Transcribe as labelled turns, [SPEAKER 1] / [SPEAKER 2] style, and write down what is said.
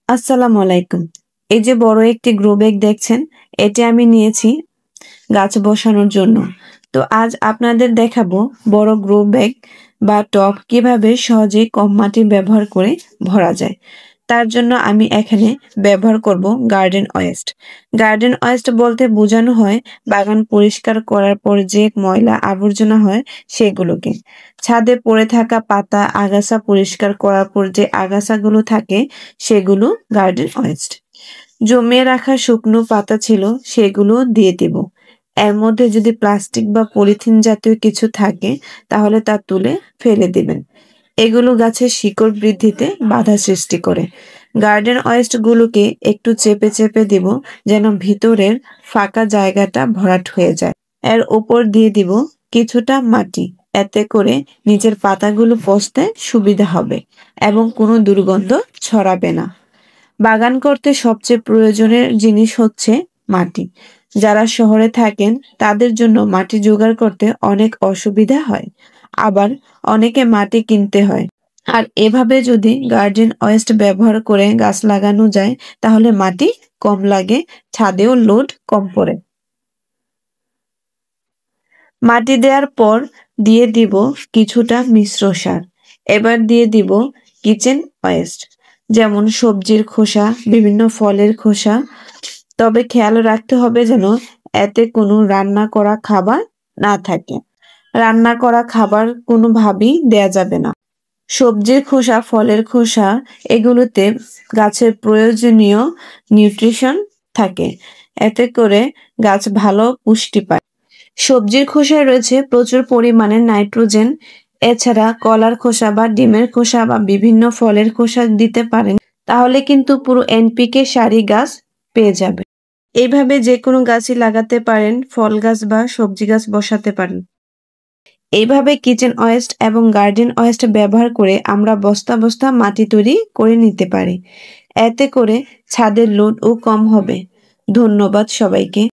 [SPEAKER 1] আসসালামু আলাইকুম। এই যে বড় একটি গ্রো ব্যাগ দেখছেন, এটি আমি নিয়েছি গাছ বসানোর জন্য। তো আজ আপনাদের দেখাবো বড় গ্রো ব্যাগ বা টব কিভাবে সহজেই কম মাটি ব্যবহার করে ভরা যায়। তার জন্য আমি এখানে ব্যবহার করব গার্ডেন ওয়েস্ট। গার্ডেন ওয়েস্ট বলতে বোঝানো হয় বাগান পরিষ্কার করার পর যে ময়লা আবর্জনা হয় সেগুলোকে। ছাদে পড়ে থাকা পাতা আগাছা পরিষ্কার করার পর যে আগাছাগুলো থাকে সেগুলো গার্ডেন ওয়েস্ট। জমিয়ে রাখা শুকনো পাতা ছিল সেগুলো দিয়ে দিব। এর মধ্যে যদি প্লাস্টিক বা পলিথিন জাতীয় কিছু থাকে তাহলে তা তুলে ফেলে দিবেন। এগুলো গাছের শিকড় বৃদ্ধিতে বাধা সৃষ্টি করে। গার্ডেন ওয়েস্ট গুলোকে একটু চেপে চেপে দিব যেন ভিতরের ফাঁকা জায়গাটা ভরাট হয়ে যায়। এর উপর দিয়ে দিব কিছুটা মাটি, এতে করে নিচের পাতাগুলো পচতে সুবিধা হবে এবং কোনো দুর্গন্ধ ছড়াবে না। বাগান করতে সবচেয়ে প্রয়োজনের জিনিস হচ্ছে মাটি। যারা শহরে থাকেন তাদের জন্য মাটি জোগাড় করতে অনেক অসুবিধা হয়, আবার অনেকে মাটি কিনতে হয়। আর এভাবে যদি গার্ডেন ওয়েস্ট ব্যবহার করে গাছ লাগানো যায় তাহলে মাটি কম লাগে, ছাদেও লোড কম পড়ে। মাটি দেওয়ার পর দিয়ে দিব কিছুটা মিশ্র সার। এবার দিয়ে দিব কিচেন ওয়েস্ট, যেমন সবজির খোসা, বিভিন্ন ফলের খোসা। তবে খেয়াল রাখতে হবে যেন এতে কোনো রান্না করা খাবার না থাকে। রান্না করা খাবার কোনোভাবেই দেয়া যাবে না। সবজির খোসা, ফলের খোসা, এগুলোতে গাছের প্রয়োজনীয় নিউট্রিশন থাকে। এতে করে গাছ ভালো পুষ্টি পায়। সবজির খোসায় রয়েছে প্রচুর পরিমাণে নাইট্রোজেন। এছাড়া কলার খোসা বা ডিমের খোসা বা বিভিন্ন ফলের খোসা দিতে পারেন, তাহলে কিন্তু পুরো এনপিকে সারি গাছ পেয়ে যাবে। এইভাবে যে কোনো গাছই লাগাতে পারেন, ফল গাছ বা সবজি গাছ বসাতে পারেন। এইভাবে কিচেন ওয়েস্ট এবং গার্ডেন ওয়েস্ট ব্যবহার করে আমরা বস্তা বস্তা মাটি তৈরি করে নিতে পারি। এতে করে ছাদের লোডও কম হবে। ধন্যবাদ সবাইকে।